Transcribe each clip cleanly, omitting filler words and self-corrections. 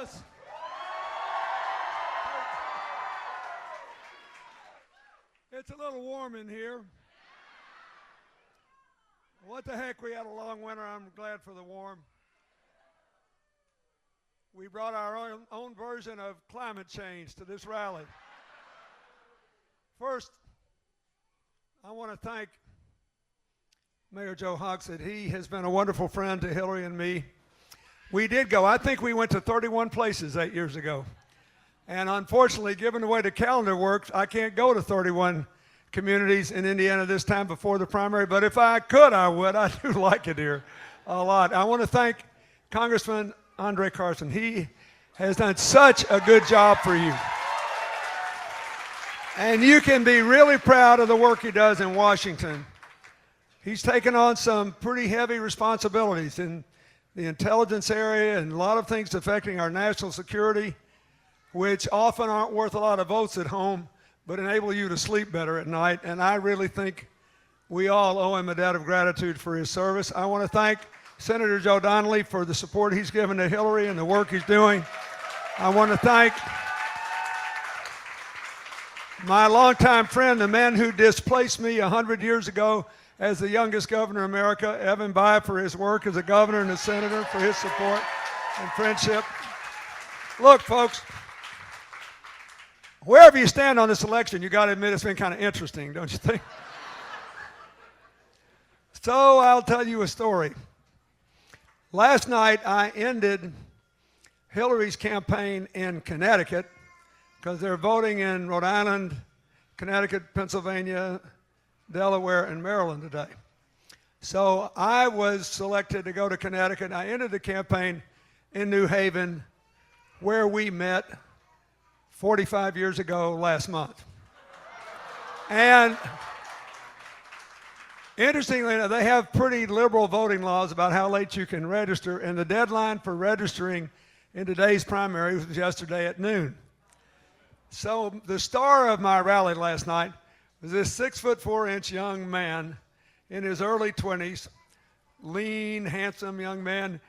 Indianapolis. It's a little warm in here. What the heck, we had a long winter. I'm glad for the warm. We brought our own version of climate change to this rally. First, I want to thank Mayor Joe Hogsett. He has been a wonderful friend to Hillary and me. We did go. I think we went to 31 places 8 years ago. And unfortunately, given the way the calendar works, I can't go to 31 communities in Indiana this time before the primary. But if I could, I would. I do like it here a lot. I want to thank Congressman Andre Carson. He has done such a good job for you. And you can be really proud of the work he does in Washington. He's taken on some pretty heavy responsibilities in the intelligence area and a lot of things affecting our national security, which often aren't worth a lot of votes at home, but enable you to sleep better at night. And I really think we all owe him a debt of gratitude for his service. I want to thank Senator Joe Donnelly for the support he's given to Hillary and the work he's doing. I want to thank my longtime friend, the man who displaced me 100 years ago as the youngest governor in America, Evan Bayh, for his work as a governor and a senator, for his support and friendship. Look, folks, wherever you stand on this election, you got to admit it's been kind of interesting, don't you think? So I'll tell you a story. Last night, I ended Hillary's campaign in Connecticut because they're voting in Rhode Island, Connecticut, Pennsylvania, Delaware, and Maryland today. So I was selected to go to Connecticut. I ended the campaign in New Haven, where we met 45 years ago last month. And interestingly enough, they have pretty liberal voting laws about how late you can register, and the deadline for registering in today's primary was yesterday at noon. So the star of my rally last night was this 6'4" young man in his early 20s, lean, handsome young man.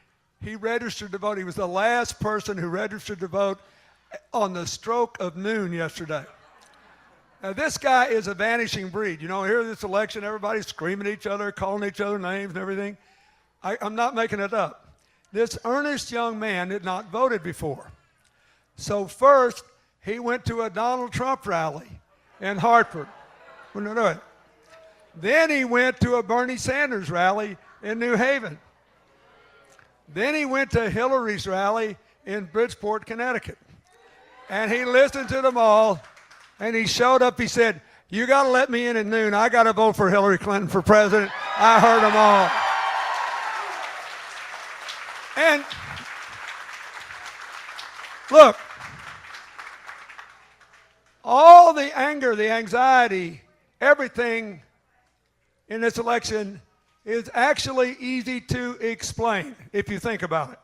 He registered to vote. He was the last person who registered to vote on the stroke of noon yesterday. Now, this guy is a vanishing breed. You know, here at this election, everybody's screaming at each other, calling each other names and everything. I'm not making it up. This earnest young man had not voted before. So first, he went to a Donald Trump rally in Hartford. Then he went to a Bernie Sanders rally in New Haven. Then he went to Hillary's rally in Bridgeport, Connecticut. And he listened to them all, and he showed up. He said, "You got to let me in at noon. I got to vote for Hillary Clinton for president." I heard them all. And look, all the anger, the anxiety, everything in this election is actually easy to explain if you think about it.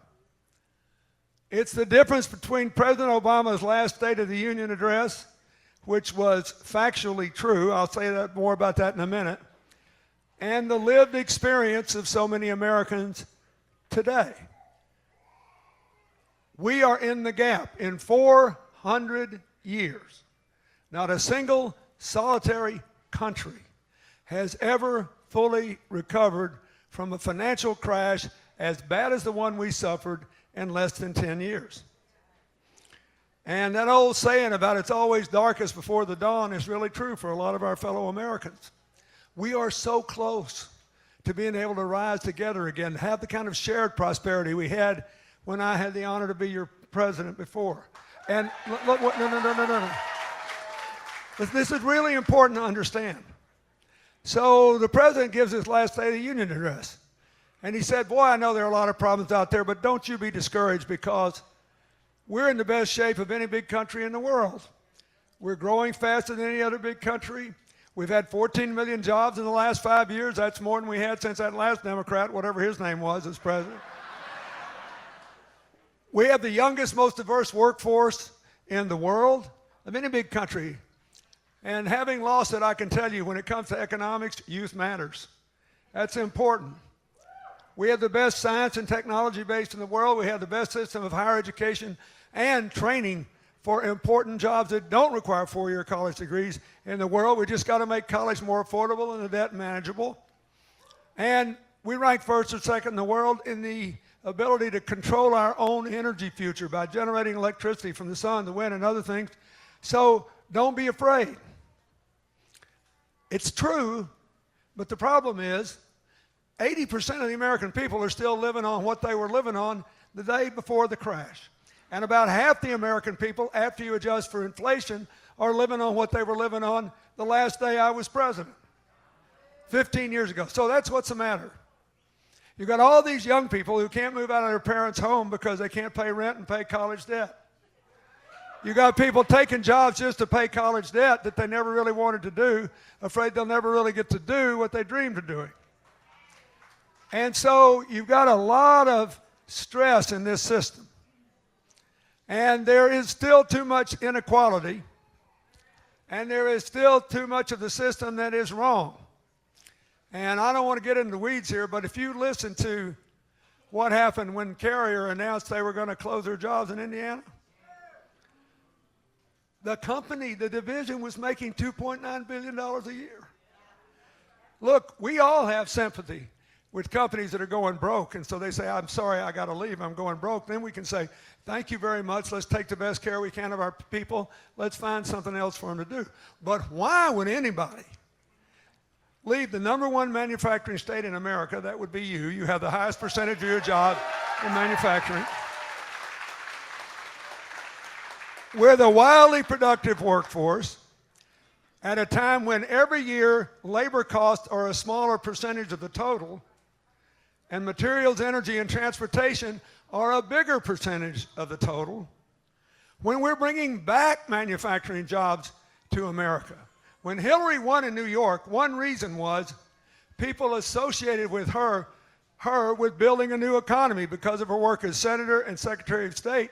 It's the difference between President Obama's last State of the Union address, which was factually true, I'll say that more about that in a minute, and the lived experience of so many Americans today. We are in the gap. In 400 years, not a single solitary country has ever fully recovered from a financial crash as bad as the one we suffered in less than 10 years. And that old saying about it's always darkest before the dawn is really true for a lot of our fellow Americans. We are so close to being able to rise together again, have the kind of shared prosperity we had when I had the honor to be your president before. And look, no. This is really important to understand. So the president gives his last State of the Union address. And he said, "Boy, I know there are a lot of problems out there, but don't you be discouraged because we're in the best shape of any big country in the world. We're growing faster than any other big country. We've had 14 million jobs in the last 5 years. That's more than we had since that last Democrat, whatever his name was, as president. We have the youngest, most diverse workforce in the world of any big country. And having lost it, I can tell you, when it comes to economics, youth matters. That's important. We have the best science and technology base in the world. We have the best system of higher education and training for important jobs that don't require four-year college degrees in the world. We just got to make college more affordable and the debt manageable. And we rank first or second in the world in the ability to control our own energy future by generating electricity from the sun, the wind, and other things. So don't be afraid. It's true, but the problem is 80% of the American people are still living on what they were living on the day before the crash. And about half the American people, after you adjust for inflation, are living on what they were living on the last day I was president, 15 years ago. So that's what's the matter. You've got all these young people who can't move out of their parents' home because they can't pay rent and pay college debt. You got people taking jobs just to pay college debt that they never really wanted to do, afraid they'll never really get to do what they dreamed of doing. And so you've got a lot of stress in this system. And there is still too much inequality, and there is still too much of the system that is wrong. And I don't want to get into the weeds here, but if you listen to what happened when Carrier announced they were going to close their jobs in Indiana, the company, the division, was making $2.9 billion a year. Look, we all have sympathy with companies that are going broke, and so they say, I'm sorry, I got to leave, I'm going broke. Then we can say, thank you very much, let's take the best care we can of our people, let's find something else for them to do. But why would anybody leave the #1 manufacturing state in America? That would be you. You have the highest percentage of your job in manufacturing. With a wildly productive workforce, at a time when every year labor costs are a smaller percentage of the total, and materials, energy, and transportation are a bigger percentage of the total, when we're bringing back manufacturing jobs to America. When Hillary won in New York, one reason was people associated with her with building a new economy because of her work as Senator and Secretary of State.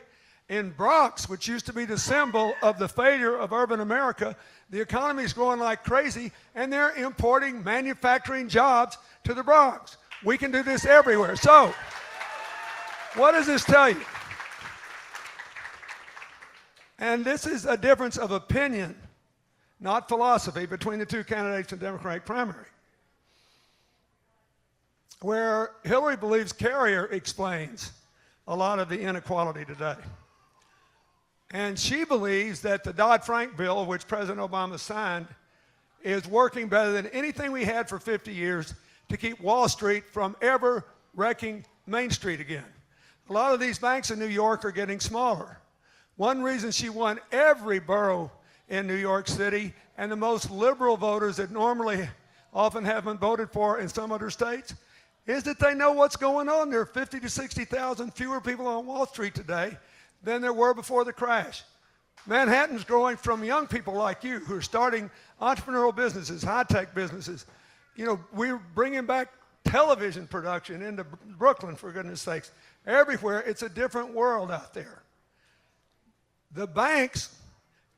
In Bronx, which used to be the symbol of the failure of urban America, the economy is growing like crazy, and they're importing manufacturing jobs to the Bronx. We can do this everywhere. So, what does this tell you? And this is a difference of opinion, not philosophy, between the two candidates in the Democratic primary. Where Hillary believes Carrier explains a lot of the inequality today. And she believes that the Dodd-Frank bill, which President Obama signed, is working better than anything we had for 50 years to keep Wall Street from ever wrecking Main Street again. A lot of these banks in New York are getting smaller. One reason she won every borough in New York City, and the most liberal voters that normally often haven't voted for in some other states, is that they know what's going on. There are 50 to 60,000 fewer people on Wall Street today than there were before the crash. Manhattan's growing from young people like you who are starting entrepreneurial businesses, high-tech businesses. You know, we're bringing back television production into Brooklyn, for goodness sakes. Everywhere, it's a different world out there. The banks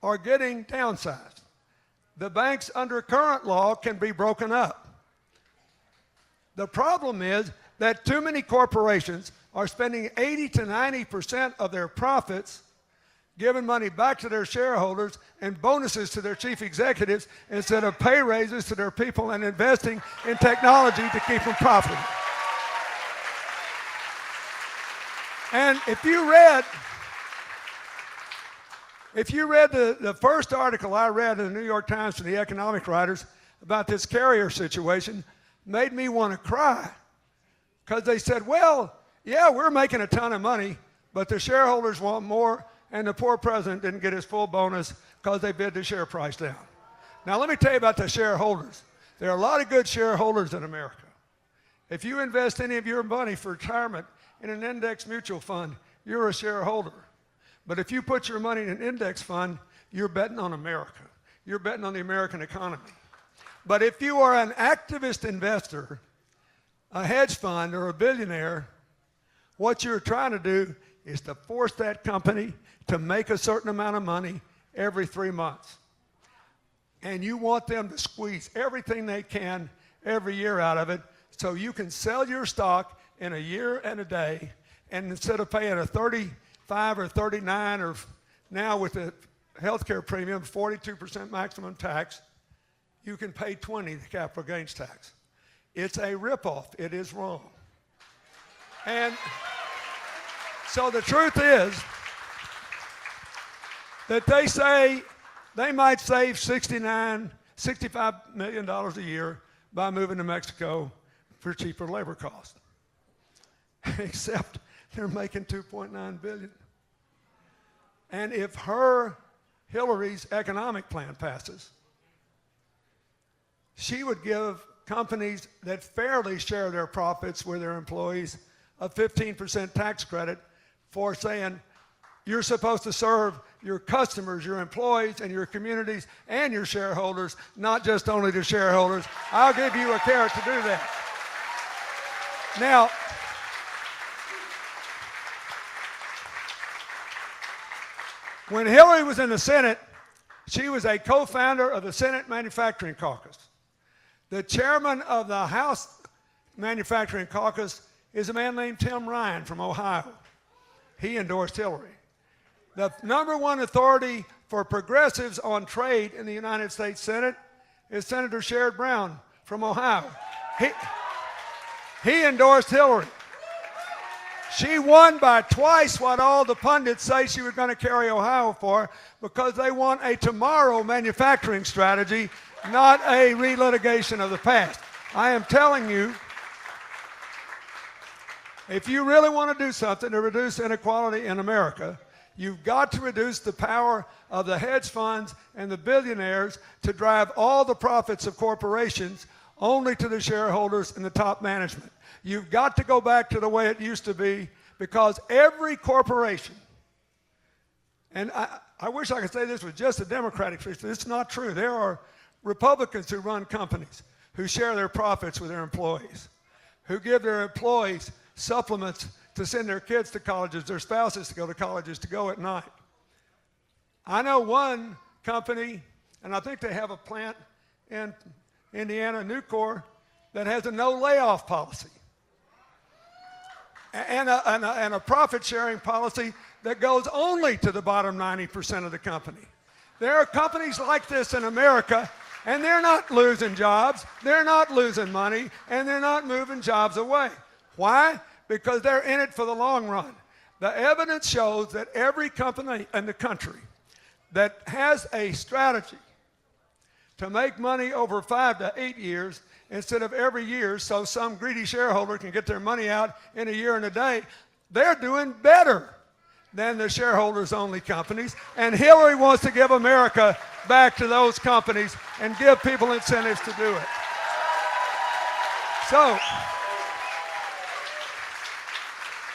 are getting downsized. The banks under current law can be broken up. The problem is that too many corporations are spending 80 to 90% of their profits giving money back to their shareholders and bonuses to their chief executives instead of pay raises to their people and investing in technology to keep them profitable. And if you read the first article I read in the New York Times from the economic writers about this Carrier situation, made me want to cry, because they said, well, yeah, we're making a ton of money, but the shareholders want more, and the poor president didn't get his full bonus because they bid the share price down. Now, let me tell you about the shareholders. There are a lot of good shareholders in America. If you invest any of your money for retirement in an index mutual fund, you're a shareholder. But if you put your money in an index fund, you're betting on America. You're betting on the American economy. But if you are an activist investor, a hedge fund, or a billionaire, what you're trying to do is to force that company to make a certain amount of money every 3 months. And you want them to squeeze everything they can every year out of it so you can sell your stock in a year and a day, and instead of paying a 35 or 39 or now with the health care premium, 42% maximum tax, you can pay 20, the capital gains tax. It's a ripoff. It is wrong. And so the truth is that they say they might save $65 million a year by moving to Mexico for cheaper labor costs. Except they're making $2.9 billion. And if Hillary's economic plan passes, she would give companies that fairly share their profits with their employees a 15% tax credit for saying you're supposed to serve your customers, your employees, and your communities, and your shareholders, not just only the shareholders. I'll give you a carrot to do that. Now, when Hillary was in the Senate, she was a co-founder of the Senate Manufacturing Caucus. The chairman of the House Manufacturing Caucus is a man named Tim Ryan from Ohio. He endorsed Hillary. The number one authority for progressives on trade in the United States Senate is Senator Sherrod Brown from Ohio. He endorsed Hillary. She won by twice what all the pundits say she was going to carry Ohio for, because they want a tomorrow manufacturing strategy, not a relitigation of the past. I am telling you, if you really want to do something to reduce inequality in America, you've got to reduce the power of the hedge funds and the billionaires to drive all the profits of corporations only to the shareholders and the top management. You've got to go back to the way it used to be, because every corporation, and I wish I could say this was just a Democratic system. It's not true. There are Republicans who run companies who share their profits with their employees, who give their employees supplements to send their kids to colleges, their spouses to go to colleges, to go at night. I know one company, and I think they have a plant in Indiana, Nucor, that has a no layoff policy and a profit-sharing policy that goes only to the bottom 90% of the company. There are companies like this in America, and they're not losing jobs, they're not losing money, and they're not moving jobs away. Why? Because they're in it for the long run. The evidence shows that every company in the country that has a strategy to make money over 5 to 8 years instead of every year, so some greedy shareholder can get their money out in a year and a day, they're doing better than the shareholders-only companies. And Hillary wants to give America back to those companies and give people incentives to do it. So,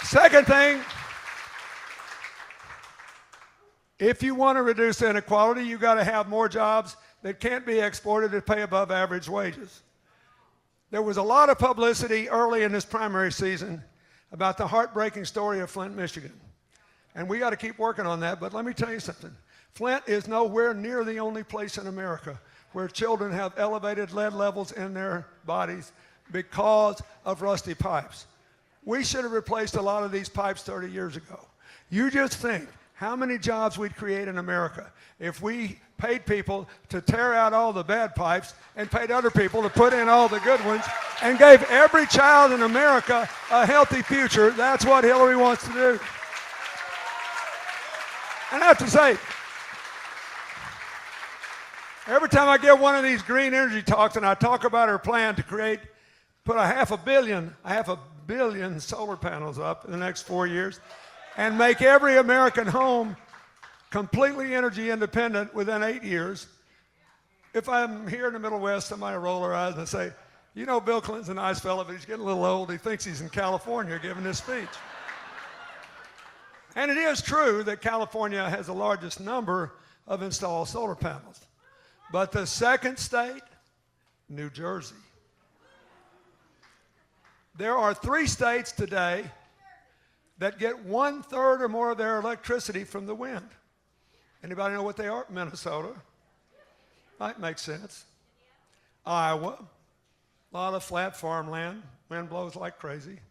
second thing, if you want to reduce inequality, you've got to have more jobs that can't be exported that pay above average wages. There was a lot of publicity early in this primary season about the heartbreaking story of Flint, Michigan. And we got to keep working on that, but let me tell you something. Flint is nowhere near the only place in America where children have elevated lead levels in their bodies because of rusty pipes. We should have replaced a lot of these pipes 30 years ago. You just think how many jobs we'd create in America if we paid people to tear out all the bad pipes and paid other people to put in all the good ones and gave every child in America a healthy future. That's what Hillary wants to do. And I have to say, every time I give one of these green energy talks and I talk about her plan to put a half a billion solar panels up in the next 4 years and make every American home completely energy independent within 8 years. If I'm here in the Middle West, somebody will roll their eyes and say, you know, Bill Clinton's a nice fellow, but he's getting a little old. He thinks he's in California giving this speech. And it is true that California has the largest number of installed solar panels. But the second state, New Jersey. There are 3 states today that get 1/3 or more of their electricity from the wind. Anybody know what they are? Minnesota. That makes sense. Iowa. A lot of flat farmland. Wind blows like crazy.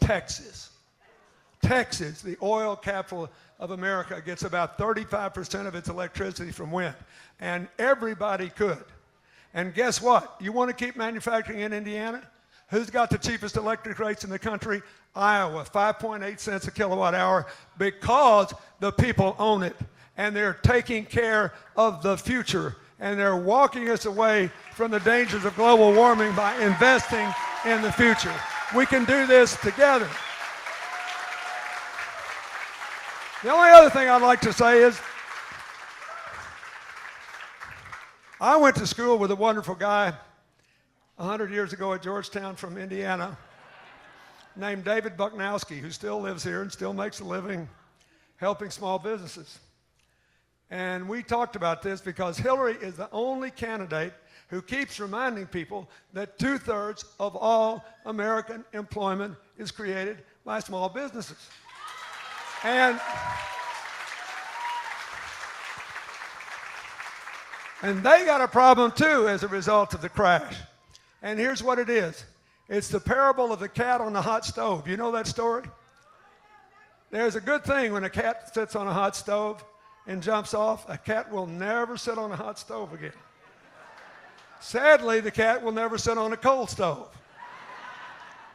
Texas. Texas, the oil capital of America, gets about 35% of its electricity from wind. And everybody could. And guess what? You want to keep manufacturing in Indiana? Who's got the cheapest electric rates in the country? Iowa, 5.8 cents a kilowatt hour, because the people own it. And they're taking care of the future. And they're walking us away from the dangers of global warming by investing in the future. We can do this together. The only other thing I'd like to say is, I went to school with a wonderful guy 100 years ago at Georgetown from Indiana named David Bucknowski, who still lives here and still makes a living helping small businesses. And we talked about this because Hillary is the only candidate who keeps reminding people that 2/3 of all American employment is created by small businesses. And they got a problem too as a result of the crash. And here's what it is. It's the parable of the cat on the hot stove. You know that story? There's a good thing when a cat sits on a hot stove and jumps off. A cat will never sit on a hot stove again. Sadly, the cat will never sit on a cold stove.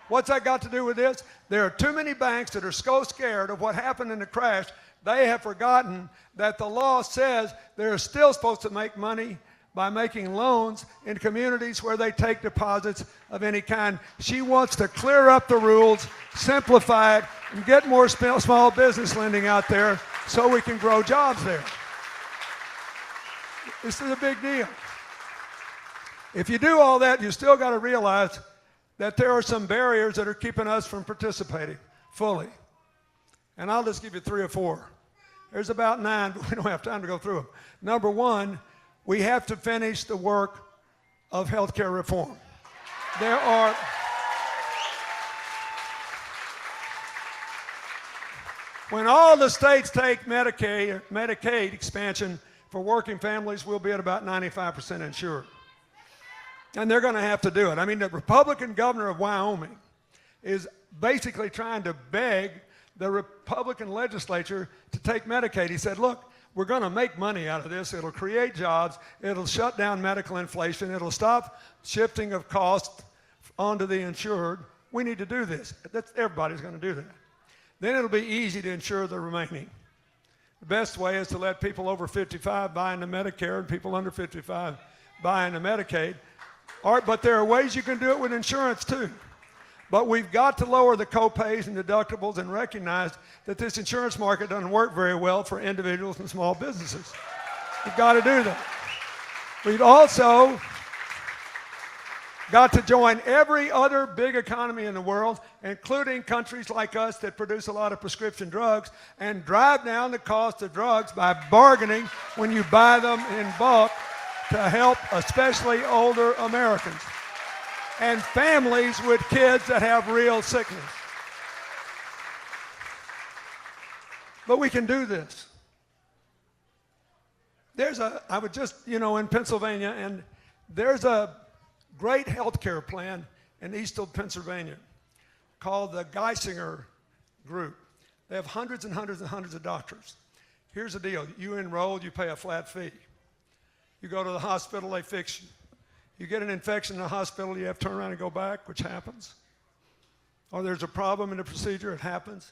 What's that got to do with this? There are too many banks that are so scared of what happened in the crash, they have forgotten that the law says they're still supposed to make money by making loans in communities where they take deposits of any kind. She wants to clear up the rules, simplify it, and get more small business lending out there so we can grow jobs there. This is a big deal. If you do all that, you still got to realize that there are some barriers that are keeping us from participating fully. And I'll just give you 3 or 4. There's about 9, but we don't have time to go through them. Number 1, we have to finish the work of health care reform. There are when all the states take Medicaid expansion for working families, we'll be at about 95% insured. And they're going to have to do it. I mean, the Republican governor of Wyoming is basically trying to beg the Republican legislature to take Medicaid. He said, look, we're going to make money out of this. It'll create jobs. It'll shut down medical inflation. It'll stop shifting of cost onto the insured. We need to do this. Everybody's going to do that. Then it'll be easy to insure the remaining. The best way is to let people over 55 buy into Medicare and people under 55 buy into Medicaid. All right, but there are ways you can do it with insurance too. But we've got to lower the co-pays and deductibles and recognize that this insurance market doesn't work very well for individuals and small businesses. We've got to do that. We've also got to join every other big economy in the world, including countries like us that produce a lot of prescription drugs, and drive down the cost of drugs by bargaining when you buy them in bulk to help especially older Americans and families with kids that have real sickness. But we can do this. I was just, in Pennsylvania, and there's a great health care plan in Eastern Pennsylvania called the Geisinger Group. They have hundreds and hundreds and hundreds of doctors. Here's the deal. You enroll, you pay a flat fee. You go to the hospital, they fix you. You get an infection in the hospital, you have to turn around and go back, which happens. Or there's a problem in the procedure, it happens.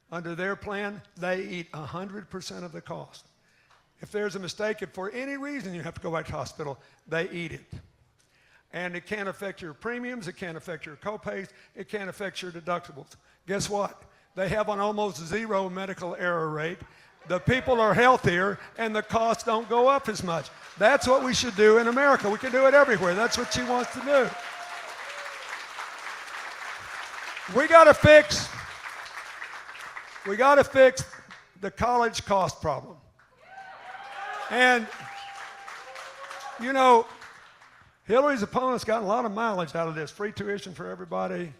Under their plan, they eat 100% of the cost. If there's a mistake, if for any reason you have to go back to the hospital, they eat it. And it can't affect your premiums, it can't affect your co-pays, it can't affect your deductibles. Guess what? They have an almost 0 medical error rate. The people are healthier and the costs don't go up as much. That's what we should do in America. We can do it everywhere. That's what she wants to do. We got to fix the college cost problem. And, Hillary's opponents got a lot of mileage out of this, free tuition for everybody.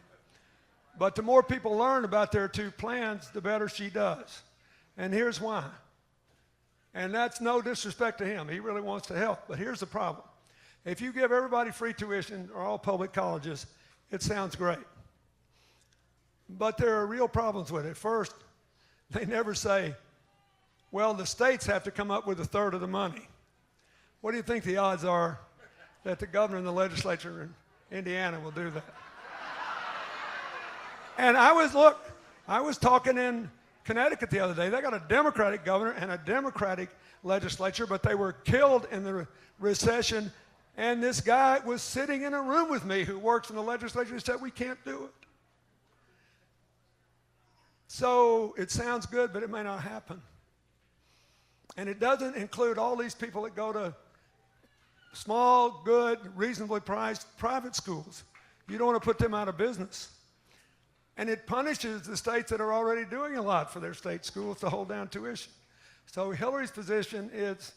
But the more people learn about their 2 plans, the better she does. And here's why. And that's no disrespect to him. He really wants to help. But here's the problem. If you give everybody free tuition or all public colleges, it sounds great. But there are real problems with it. First, they never say, well, the states have to come up with a third of the money. What do you think the odds are that the governor and the legislature in Indiana will do that? And I was talking in Connecticut the other day. They got a Democratic governor and a Democratic legislature, but they were killed in the recession. And this guy was sitting in a room with me who works in the legislature and said, we can't do it. So it sounds good, but it may not happen. And it doesn't include all these people that go to small, good, reasonably priced private schools. You don't want to put them out of business. And it punishes the states that are already doing a lot for their state schools to hold down tuition. So Hillary's position is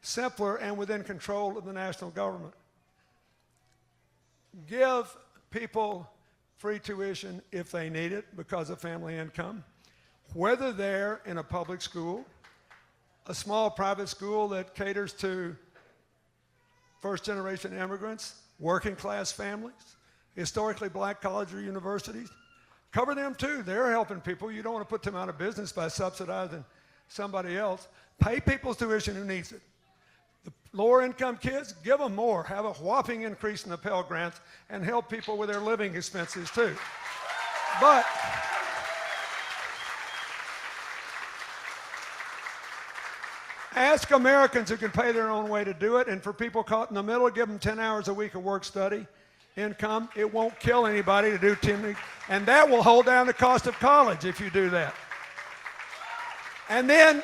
simpler and within control of the national government. Give people free tuition if they need it because of family income, whether they're in a public school, a small private school that caters to first-generation immigrants, working-class families, historically black colleges or universities. Cover them too. They're helping people. You don't want to put them out of business by subsidizing somebody else. Pay people's tuition who needs it. The lower-income kids, give them more. Have a whopping increase in the Pell Grants and help people with their living expenses too. But ask Americans who can pay their own way to do it, and for people caught in the middle, give them 10 hours a week of work study income. It won't kill anybody to do 10, and that will hold down the cost of college if you do that. And then,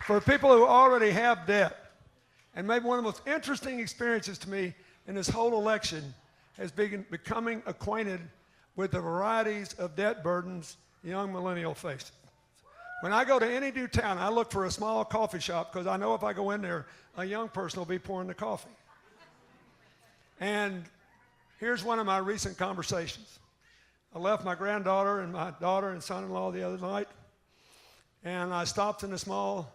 for people who already have debt, and maybe one of the most interesting experiences to me in this whole election has been becoming acquainted with the varieties of debt burdens young millennials face. When I go to any new town, I look for a small coffee shop because I know if I go in there, a young person will be pouring the coffee. And here's one of my recent conversations. I left my granddaughter and my daughter and son-in-law the other night, and I stopped in a small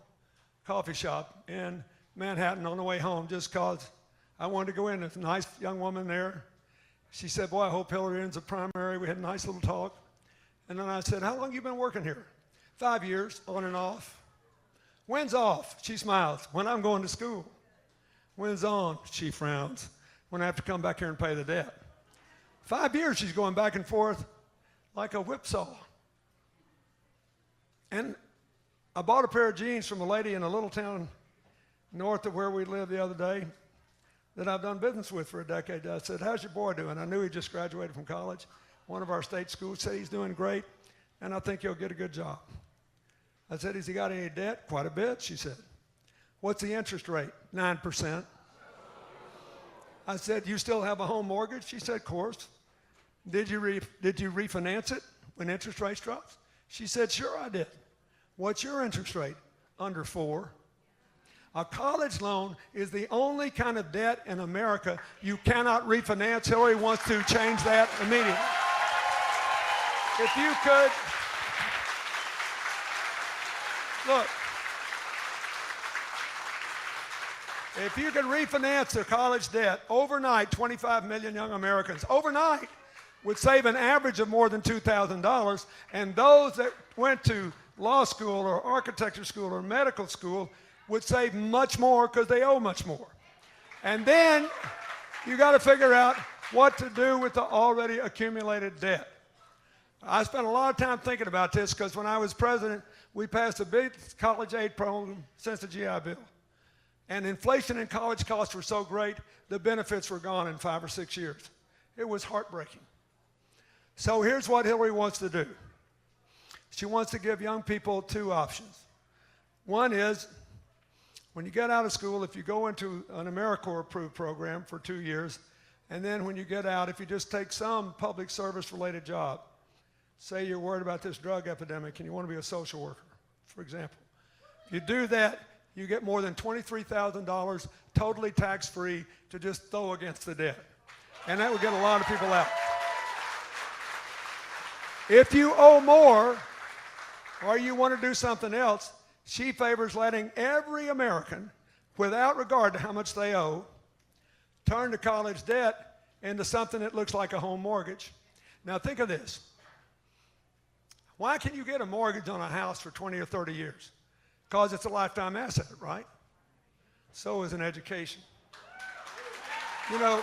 coffee shop in Manhattan on the way home just because I wanted to go in. There's a nice young woman there. She said, boy, I hope Hillary wins the primary. We had a nice little talk. And then I said, how long have you been working here? 5 years, on and off. When's off? She smiles. When I'm going to school. When's on? She frowns. When I have to come back here and pay the debt. 5 years she's going back and forth like a whipsaw. And I bought a pair of jeans from a lady in a little town north of where we lived the other day that I've done business with for a decade. I said, how's your boy doing? I knew he just graduated from college. One of our state schools said he's doing great, and I think he'll get a good job. I said, has he got any debt? Quite a bit, she said. What's the interest rate? 9%. I said, you still have a home mortgage? She said, of course. Did you refinance it when interest rates dropped? She said, sure I did. What's your interest rate? Under 4. A college loan is the only kind of debt in America you cannot refinance. Hillary wants to change that immediately. If you could, look, if you could refinance their college debt overnight, 25 million young Americans overnight would save an average of more than $2,000, and those that went to law school or architecture school or medical school would save much more because they owe much more. And then you got to figure out what to do with the already accumulated debt. I spent a lot of time thinking about this because when I was president, we passed a big college aid program since the GI Bill. And inflation and college costs were so great, the benefits were gone in 5 or 6 years. It was heartbreaking. So here's what Hillary wants to do. She wants to give young people 2 options. One is, when you get out of school, if you go into an AmeriCorps-approved program for 2 years, and then when you get out, if you just take some public service-related job, say you're worried about this drug epidemic and you want to be a social worker, for example. If you do that, you get more than $23,000 totally tax-free to just throw against the debt. And that would get a lot of people out. If you owe more, or you want to do something else, she favors letting every American, without regard to how much they owe, turn the college debt into something that looks like a home mortgage. Now think of this. Why can you get a mortgage on a house for 20 or 30 years? Because it's a lifetime asset, right? So is an education. You know,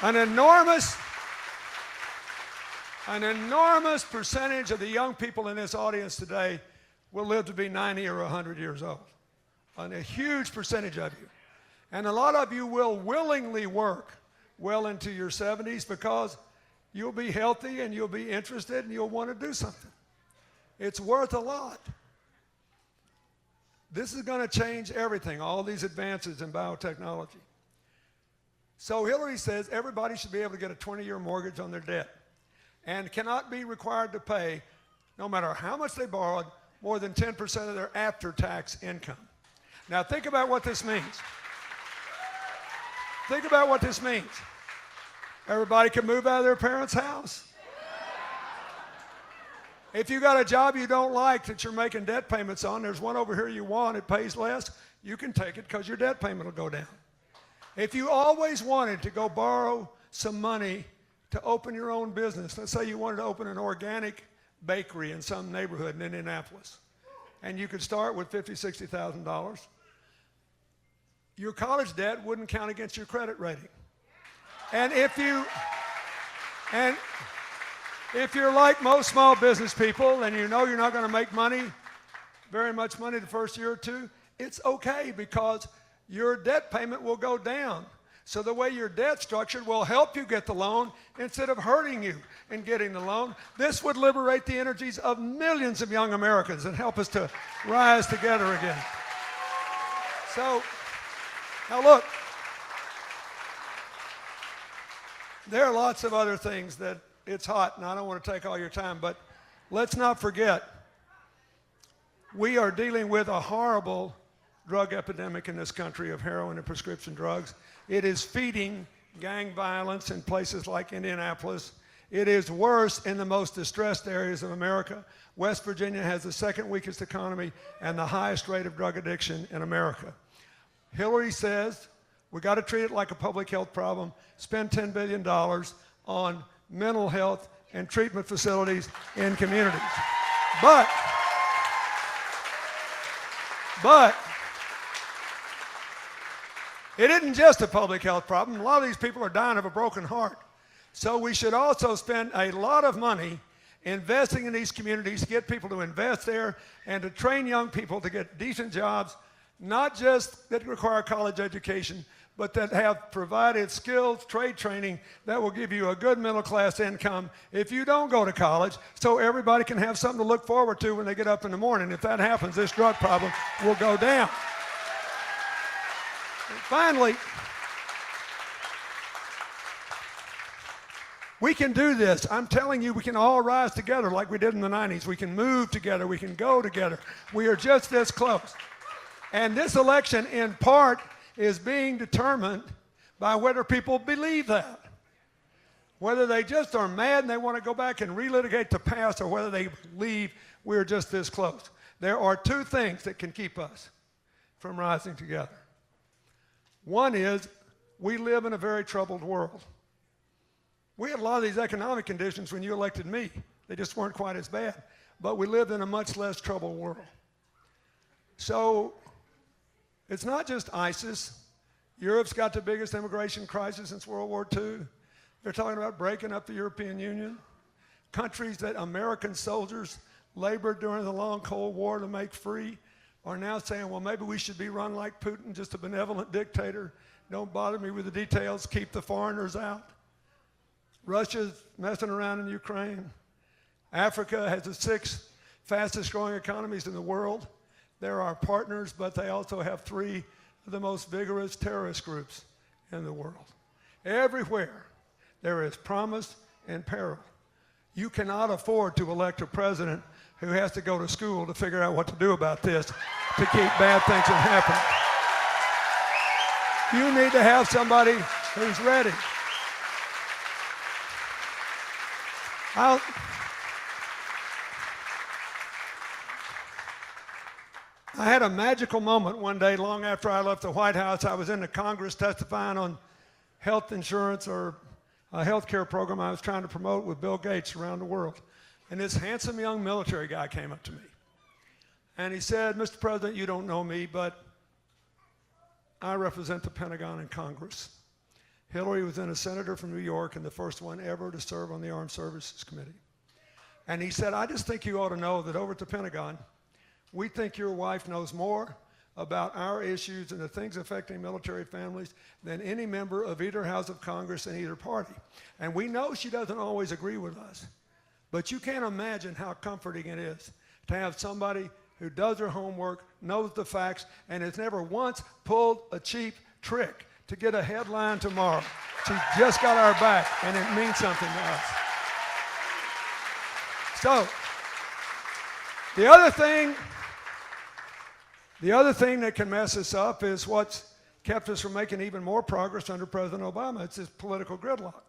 an enormous percentage of the young people in this audience today will live to be 90 or 100 years old. And a huge percentage of you. And a lot of you will willingly work well into your 70s because you'll be healthy and you'll be interested and you'll want to do something. It's worth a lot. This is going to change everything, all these advances in biotechnology. So Hillary says everybody should be able to get a 20-year mortgage on their debt and cannot be required to pay, no matter how much they borrowed, more than 10% of their after-tax income. Now think about what this means. Think about what this means. Everybody can move out of their parents' house. If you got a job you don't like that you're making debt payments on, there's one over here you want, it pays less, you can take it because your debt payment will go down. If you always wanted to go borrow some money to open your own business, let's say you wanted to open an organic bakery in some neighborhood in Indianapolis, and you could start with $50,000, $60,000, your college debt wouldn't count against your credit rating. And if you're like most small business people and you know you're not going to make money, very much money the first year or two, it's okay because your debt payment will go down. So the way your debt's structured will help you get the loan instead of hurting you in getting the loan. This would liberate the energies of millions of young Americans and help us to rise together again. So, now look, there are lots of other things that it's hot, and I don't want to take all your time, but let's not forget, we are dealing with a horrible drug epidemic in this country of heroin and prescription drugs. It is feeding gang violence in places like Indianapolis. It is worse in the most distressed areas of America. West Virginia has the second weakest economy and the highest rate of drug addiction in America. Hillary says we got to treat it like a public health problem, spend $10 billion on mental health and treatment facilities in communities. But it isn't just a public health problem. A lot of these people are dying of a broken heart. So we should also spend a lot of money investing in these communities to get people to invest there and to train young people to get decent jobs, not just that require college education, but that have provided skills, trade training that will give you a good middle class income if you don't go to college, so everybody can have something to look forward to when they get up in the morning. If that happens, this drug problem will go down. And finally, we can do this. I'm telling you, we can all rise together like we did in the 90s. We can move together. We can go together. We are just this close. And this election, in part, is being determined by whether people believe that. Whether they just are mad and they want to go back and relitigate the past, or whether they believe we're just this close. There are two things that can keep us from rising together. One is we live in a very troubled world. We had a lot of these economic conditions when you elected me. They just weren't quite as bad. But we lived in a much less troubled world. So it's not just ISIS. Europe's got the biggest immigration crisis since World War II. They're talking about breaking up the European Union. Countries that American soldiers labored during the long Cold War to make free are now saying, well, maybe we should be run like Putin, just a benevolent dictator. Don't bother me with the details, keep the foreigners out. Russia's messing around in Ukraine. Africa has the 6th fastest growing economies in the world. They're our partners, but they also have 3 of the most vigorous terrorist groups in the world. Everywhere there is promise and peril. You cannot afford to elect a president who has to go to school to figure out what to do about this to keep bad things from happening. You need to have somebody who's ready. I had a magical moment one day long after I left the White House. I was in the Congress testifying on health insurance or a health care program I was trying to promote with Bill Gates around the world. And this handsome young military guy came up to me. And he said, Mr. President, you don't know me, but I represent the Pentagon in Congress. Hillary was then a senator from New York and the first one ever to serve on the Armed Services Committee. And he said, I just think you ought to know that over at the Pentagon, we think your wife knows more about our issues and the things affecting military families than any member of either House of Congress in either party. And we know she doesn't always agree with us, but you can't imagine how comforting it is to have somebody who does their homework, knows the facts, and has never once pulled a cheap trick to get a headline tomorrow. She just got our back, and it means something to us. So, the other thing that can mess us up is what's kept us from making even more progress under President Obama. It's this political gridlock.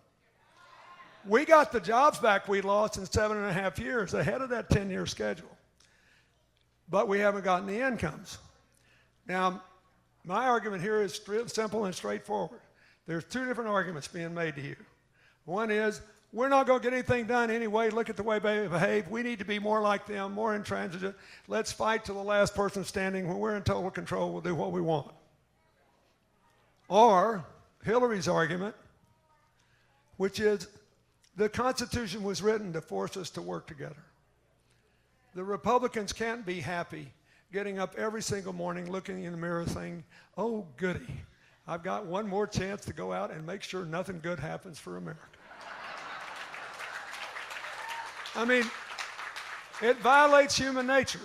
We got the jobs back we lost in 7.5 years, ahead of that 10-year schedule. But we haven't gotten the incomes. Now, my argument here is simple and straightforward. There's two different arguments being made to you. One is, we're not going to get anything done anyway. Look at the way they behave. We need to be more like them, more intransigent. Let's fight till the last person standing. When we're in total control, we'll do what we want. Or Hillary's argument, which is the Constitution was written to force us to work together. The Republicans can't be happy getting up every single morning, looking in the mirror saying, oh, goody, I've got one more chance to go out and make sure nothing good happens for America. I mean, it violates human nature.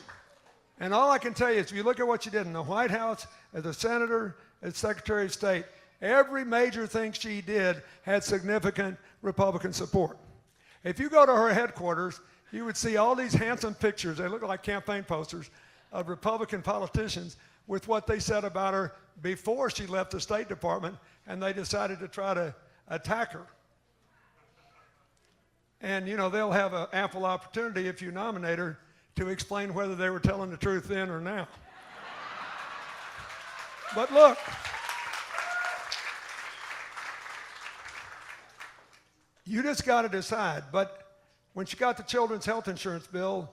And all I can tell you is if you look at what she did in the White House, as a senator, as Secretary of State, every major thing she did had significant Republican support. If you go to her headquarters, you would see all these handsome pictures, they look like campaign posters, of Republican politicians with what they said about her before she left the State Department, and they decided to try to attack her. And, you know, they'll have an ample opportunity if you nominate her to explain whether they were telling the truth then or now. But look, you just got to decide. But when she got the children's health insurance bill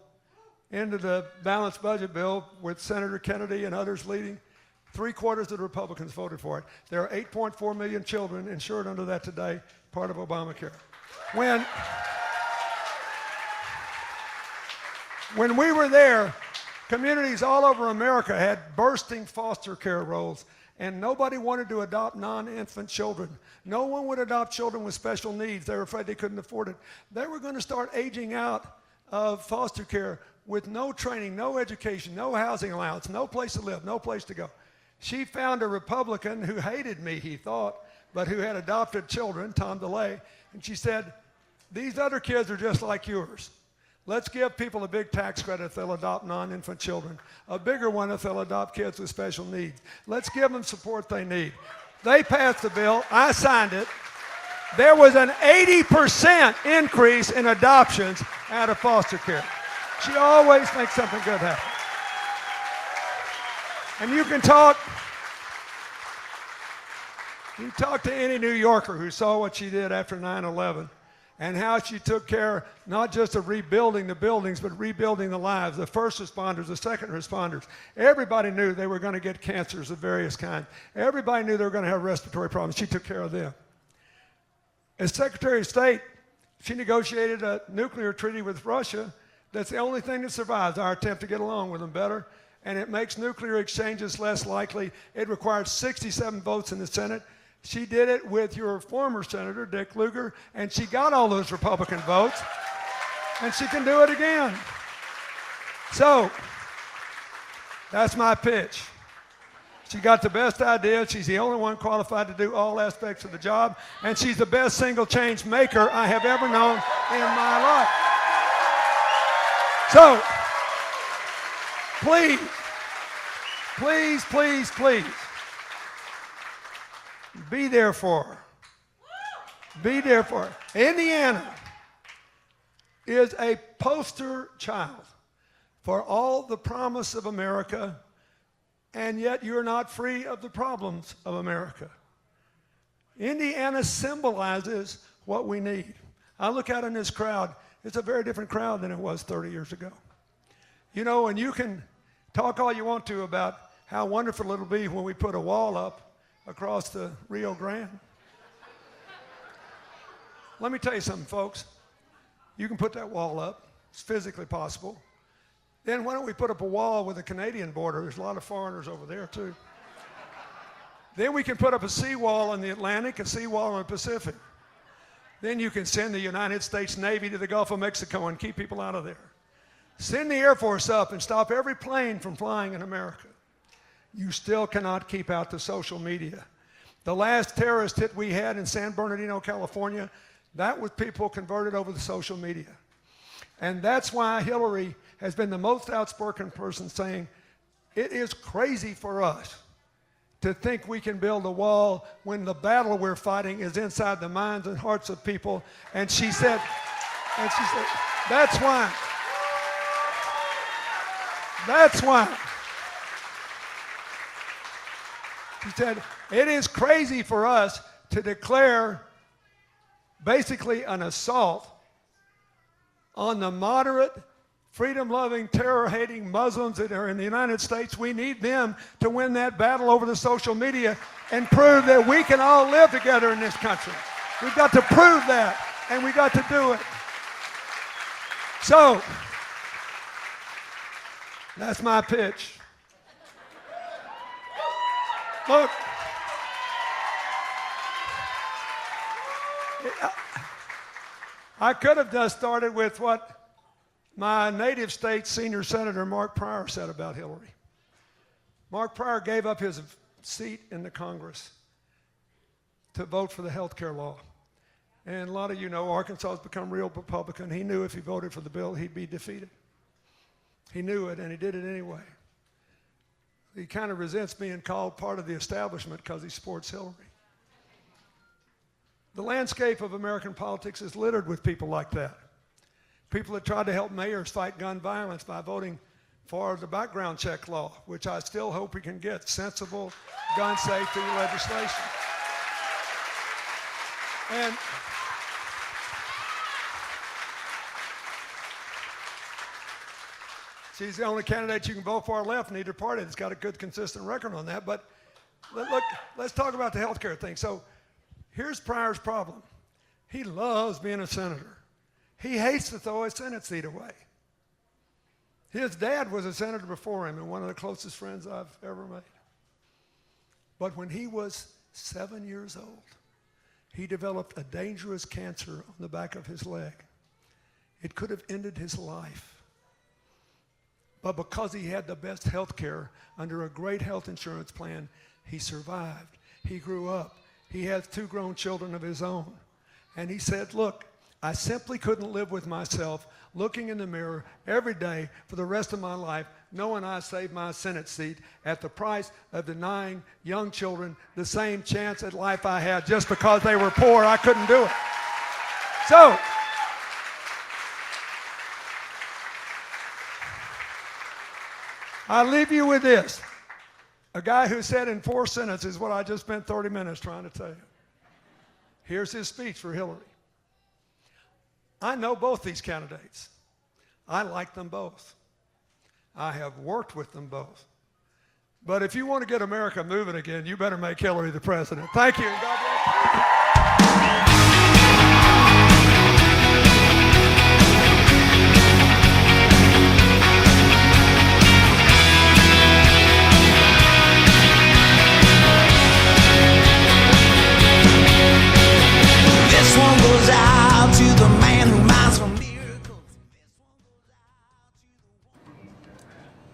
into the balanced budget bill with Senator Kennedy and others leading, 3/4 of the Republicans voted for it. There are 8.4 million children insured under that today, part of Obamacare. When we were there, communities all over America had bursting foster care rolls, and nobody wanted to adopt non-infant children. No one would adopt children with special needs. They were afraid they couldn't afford it. They were going to start aging out of foster care with no training, no education, no housing allowance, no place to live, no place to go. She found a Republican who hated me, he thought, but who had adopted children, Tom DeLay, and she said, these other kids are just like yours. Let's give people a big tax credit if they'll adopt non-infant children, a bigger one if they'll adopt kids with special needs. Let's give them support they need. They passed the bill. I signed it. There was an 80% increase in adoptions out of foster care. She always makes something good happen. And you talk to any New Yorker who saw what she did after 9/11 and how she took care not just of rebuilding the buildings, but rebuilding the lives, the first responders, the second responders. Everybody knew they were going to get cancers of various kinds. Everybody knew they were going to have respiratory problems. She took care of them. As Secretary of State, she negotiated a nuclear treaty with Russia. That's the only thing that survives, our attempt to get along with them better. And it makes nuclear exchanges less likely. It required 67 votes in the Senate. She did it with your former Senator, Dick Lugar, and she got all those Republican votes, and she can do it again. So, that's my pitch. She got the best idea. She's the only one qualified to do all aspects of the job, and she's the best single change maker I have ever known in my life. So, please, please, please, please, be there for her. Be there for her. Indiana is a poster child for all the promise of America, and yet you're not free of the problems of America. Indiana symbolizes what we need. I look out in this crowd, it's a very different crowd than it was 30 years ago. You know, and you can talk all you want to about how wonderful it'll be when we put a wall up across the Rio Grande. Let me tell you something, folks. You can put that wall up. It's physically possible. Then why don't we put up a wall with the Canadian border? There's a lot of foreigners over there, too. Then we can put up a seawall in the Atlantic, a seawall in the Pacific. Then you can send the United States Navy to the Gulf of Mexico and keep people out of there. Send the Air Force up and stop every plane from flying in America. You still cannot keep out the social media. The last terrorist hit we had in San Bernardino, California, that was people converted over to social media. And that's why Hillary has been the most outspoken person saying, it is crazy for us to think we can build a wall when the battle we're fighting is inside the minds and hearts of people. And she said, that's why. She said, it is crazy for us to declare basically an assault on the moderate, freedom-loving, terror-hating Muslims that are in the United States. We need them to win that battle over the social media and prove that we can all live together in this country. We've got to prove that, and we've got to do it. So, that's my pitch. Look, I could have just started with what my native state senior senator Mark Pryor said about Hillary. Mark Pryor gave up his seat in the Congress to vote for the health care law. And a lot of you know Arkansas has become real Republican. He knew if he voted for the bill, he'd be defeated. He knew it, and he did it anyway. He kind of resents being called part of the establishment because he supports Hillary. The landscape of American politics is littered with people like that. People that tried to help mayors fight gun violence by voting for the background check law, which I still hope we can get sensible gun safety legislation. And she's the only candidate you can vote for left in either party that's got a good, consistent record on that. But look, let's talk about the health care thing. So here's Pryor's problem. He loves being a senator. He hates to throw his Senate seat away. His dad was a senator before him and one of the closest friends I've ever made. But when he was 7 years old, he developed a dangerous cancer on the back of his leg. It could have ended his life. But because he had the best health care under a great health insurance plan, he survived. He grew up. He has 2 grown children of his own. And he said, look, I simply couldn't live with myself looking in the mirror every day for the rest of my life, knowing I saved my Senate seat at the price of denying young children the same chance at life I had just because they were poor. I couldn't do it. So, I leave you with this. A guy who said in 4 sentences what I just spent 30 minutes trying to tell you. Here's his speech for Hillary. I know both these candidates. I like them both. I have worked with them both. But if you want to get America moving again, you better make Hillary the president. Thank you, and God bless you.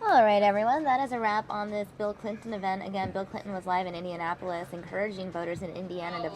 All right, everyone, that is a wrap on this Bill Clinton event. Again, Bill Clinton was live in Indianapolis, encouraging voters in Indiana to vote.